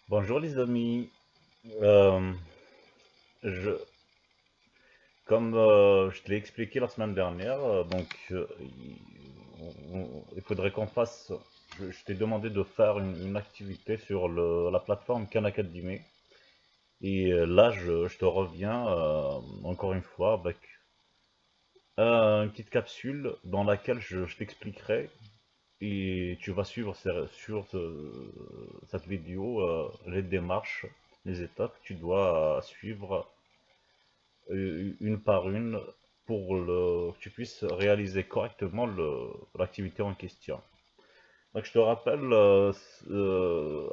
Bonjour les amis. Euh, je, Comme je te l'ai expliqué la semaine dernière, il faudrait qu'on fasse. Je t'ai demandé de faire une activité sur la plateforme Khan Academy. Et là, je te reviens encore une fois avec une petite capsule dans laquelle je t'expliquerai et tu vas suivre cette vidéo les démarches, les étapes que tu dois suivre une par une pour que tu puisses réaliser correctement l'activité en question. Donc je te rappelle,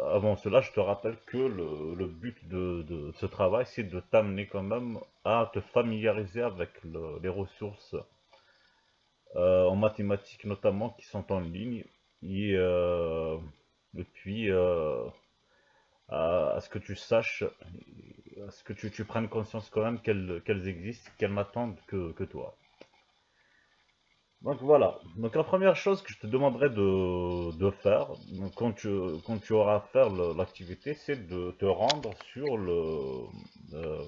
avant cela, je te rappelle que le but de ce travail, c'est de t'amener quand même à te familiariser avec les ressources en mathématiques notamment qui sont en ligne et, euh, et puis à ce que tu saches, à ce que tu prennes conscience quand même qu'elles existent, qu'elles n'attendent que toi. Donc voilà. Donc la première chose que je te demanderai de faire donc, quand tu auras à faire l'activité, c'est de te rendre sur euh,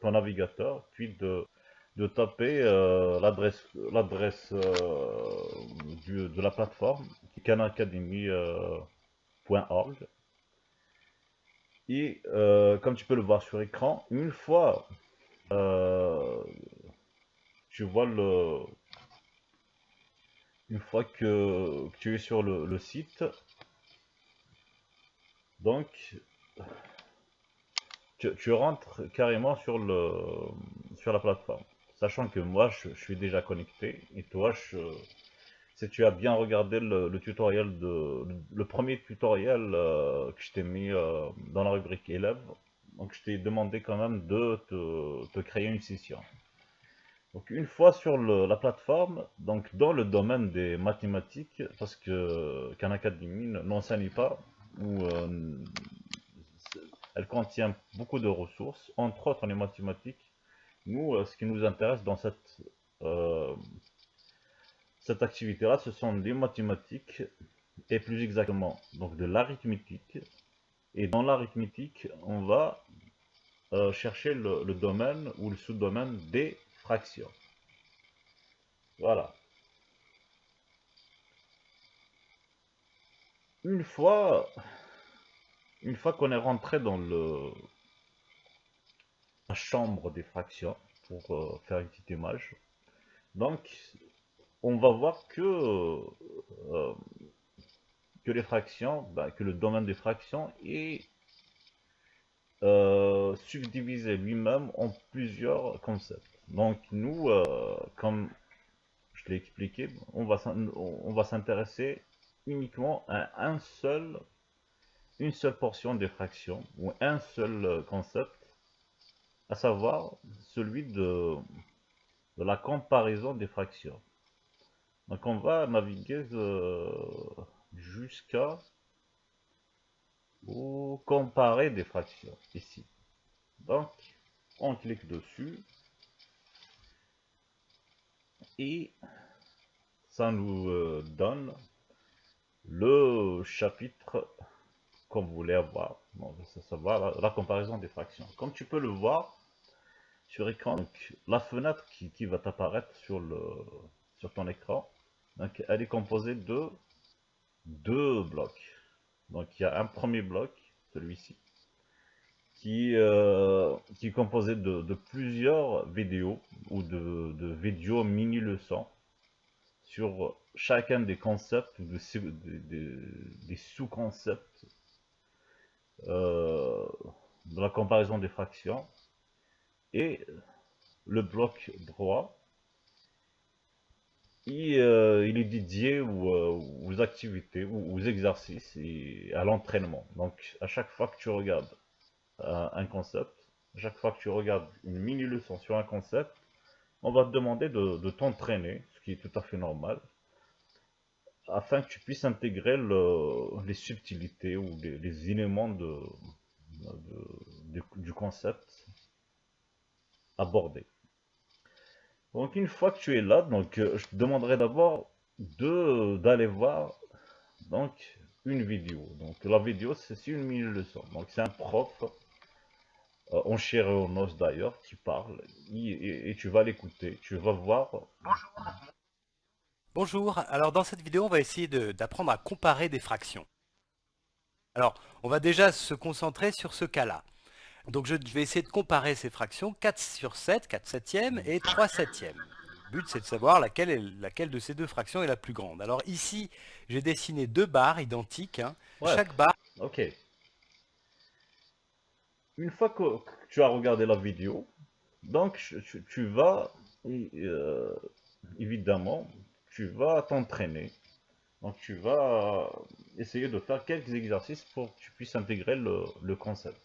ton navigateur, puis de taper l'adresse de la plateforme, khanacademy.org. Et comme tu peux le voir sur écran, euh, tu vois une fois que tu es sur le site, donc tu rentres carrément sur la plateforme. Sachant que moi, je suis déjà connecté, et toi, si tu as bien regardé le tutoriel le premier tutoriel que je t'ai mis dans la rubrique élève, donc je t'ai demandé quand même de te créer une session. Donc une fois sur la plateforme, donc dans le domaine des mathématiques, parce que Khan Academy n'enseigne pas, ou elle contient beaucoup de ressources, entre autres les mathématiques. Nous, ce qui nous intéresse dans euh, cette activité-là, ce sont les mathématiques, et plus exactement donc de l'arithmétique. Et dans l'arithmétique, on va chercher le domaine ou le sous-domaine des fractions. Voilà. Une fois Une fois qu'on est rentré dans la chambre des fractions, pour faire une petite image, donc on va voir que les fractions, que le domaine des fractions est subdivisé lui-même en plusieurs concepts. Donc nous, comme je l'ai expliqué, on va s'intéresser uniquement à une seule portion des fractions, ou un seul concept, à savoir celui de la comparaison des fractions. Donc on va naviguer jusqu'à au comparer des fractions ici. Donc on clique dessus et ça nous donne le chapitre qu'on voulait avoir. Donc, ça va la comparaison des fractions. Comme tu peux le voir sur écran, donc, la fenêtre qui va t'apparaître sur ton écran, donc, elle est composée de deux blocs. Donc il y a un premier bloc, celui-ci, qui est composé de plusieurs vidéos ou de vidéos mini-leçons sur chacun des concepts, des sous-concepts euh, de la comparaison des fractions. Et le bloc droit, il est dédié aux activités, aux exercices et à l'entraînement. Donc à chaque fois que tu regardes un concept, chaque fois que tu regardes une mini-leçon sur un concept, on va te demander de t'entraîner, ce qui est tout à fait normal, afin que tu puisses intégrer les subtilités ou les éléments du concept abordé. Donc une fois que tu es là, donc, je te demanderai d'abord d'aller voir donc, une vidéo. Donc la vidéo, c'est une mini-leçon. Donc c'est un prof, en chair et en os d'ailleurs, qui parle, et tu vas l'écouter, tu vas voir. Bonjour, alors dans cette vidéo on va essayer d'apprendre à comparer des fractions. Alors on va déjà se concentrer sur ce cas-là. Donc je vais essayer de comparer ces fractions 4 sur 7, 4 septièmes et 3 septièmes. Le but c'est de savoir laquelle de ces deux fractions est la plus grande. Alors ici j'ai dessiné deux barres identiques, hein. Ouais, Chaque barre. ok. Une fois que tu as regardé la vidéo, donc tu vas, évidemment, tu vas t'entraîner. Donc tu vas essayer de faire quelques exercices pour que tu puisses intégrer le concept.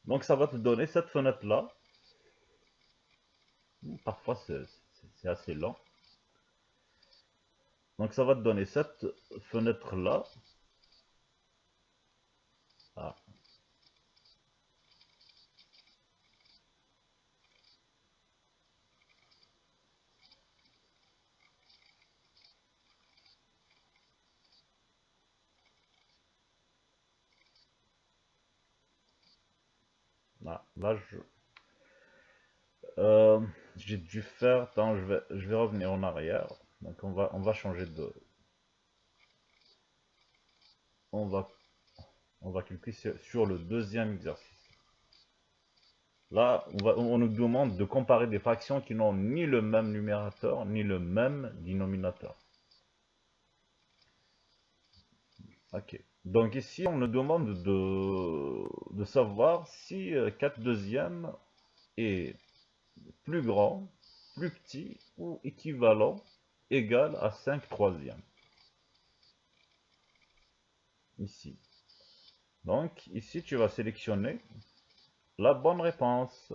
Donc ça va te donner cette fenêtre-là. Parfois c'est assez lent. Donc ça va te donner cette fenêtre-là. Ah, là, euh, j'ai dû faire. Attends, je vais revenir en arrière. Donc on va changer de. On va, on va cliquer sur le deuxième exercice. Là, on nous demande de comparer des fractions qui n'ont ni le même numérateur ni le même dénominateur. Ok. Donc ici, on nous demande de savoir si 4 deuxièmes est plus grand, plus petit ou équivalent, égal à 5 troisièmes. Ici. Donc ici, tu vas sélectionner la bonne réponse.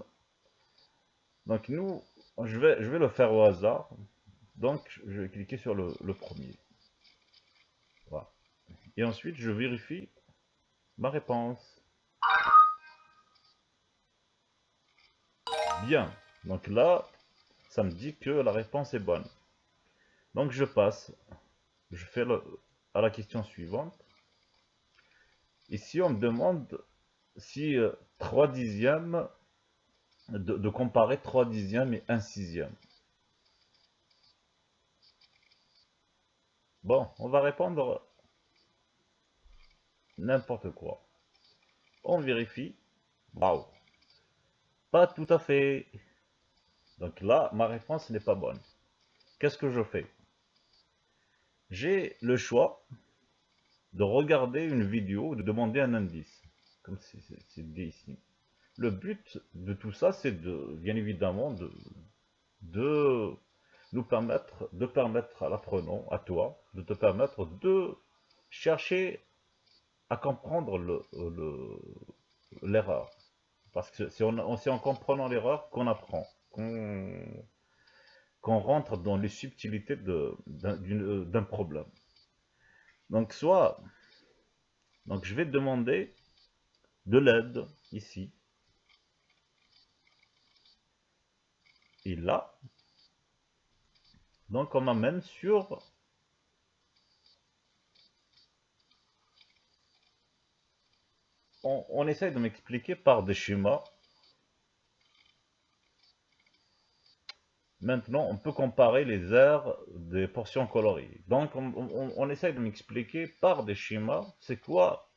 Donc nous, je vais le faire au hasard. Donc je vais cliquer sur le premier. Voilà. Et ensuite, je vérifie ma réponse. Bien. Donc là, ça me dit que la réponse est bonne. Donc je passe. Je fais à la question suivante. Ici, on me demande si 3 dixièmes, de comparer 3 dixièmes et 1 sixième. Bon, on va répondre n'importe quoi. On vérifie. Waouh, pas tout à fait. Donc là, ma réponse n'est pas bonne. Qu'est-ce que je fais? J'ai le choix de regarder une vidéo ou de demander un indice, comme c'est dit ici. Le but de tout ça, c'est bien évidemment, de permettre à l'apprenant, à toi, de te permettre de chercher à comprendre l'erreur. Parce que c'est en comprenant l'erreur qu'on apprend, qu'on rentre dans les subtilités d'un problème. Donc donc je vais demander de l'aide ici. Et là, donc on m'amène sur. On essaye de m'expliquer par des schémas. Maintenant, on peut comparer les aires des portions colorées. Donc, on essaye de m'expliquer par des schémas, c'est quoi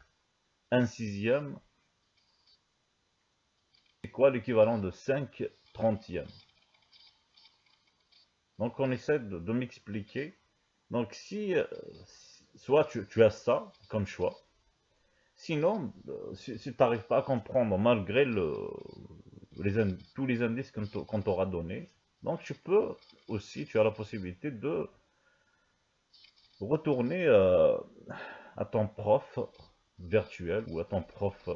un sixième, c'est quoi l'équivalent de 5 trentièmes. Donc, on essaie de m'expliquer. Donc, si soit tu as ça comme choix, sinon, si tu n'arrives pas à comprendre malgré tous les indices qu'on t'aura donnés, donc tu peux aussi, tu as la possibilité de retourner à ton prof virtuel ou à ton prof,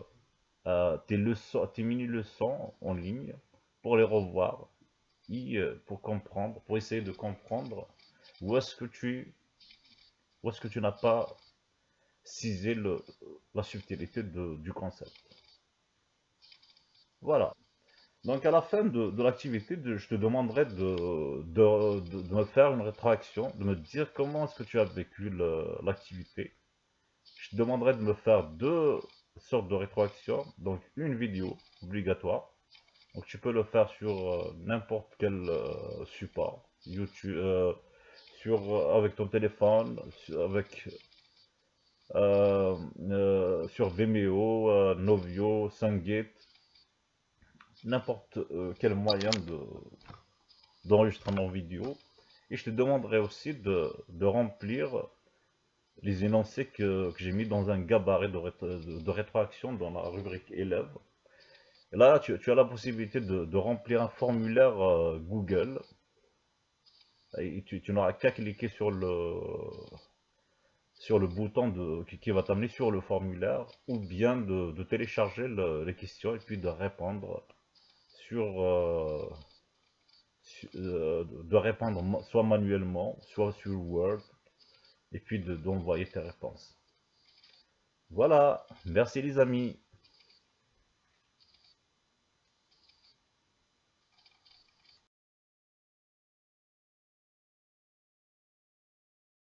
tes leçons, tes mini-leçons en ligne pour les revoir et pour comprendre, pour essayer de comprendre où est-ce que tu n'as pas cisé la subtilité du concept. Voilà. Donc à la fin de l'activité, je te demanderai de me faire une rétroaction, de me dire comment est-ce que tu as vécu l'activité. Je te demanderai de me faire deux sortes de rétroactions, donc une vidéo obligatoire. Donc tu peux le faire sur n'importe quel support, YouTube, avec ton téléphone, sur Vimeo, Novio, Sungate, n'importe quel moyen d'enregistrement vidéo. Et je te demanderai aussi de remplir les énoncés que j'ai mis dans un gabarit de rétroaction dans la rubrique élève. Et là, tu as la possibilité de remplir un formulaire Google. Et tu n'auras qu'à cliquer sur le bouton qui va t'amener sur le formulaire, ou bien de télécharger les questions et puis de répondre sur, de répondre soit manuellement, soit sur Word, et puis d'envoyer tes réponses. Voilà, merci les amis.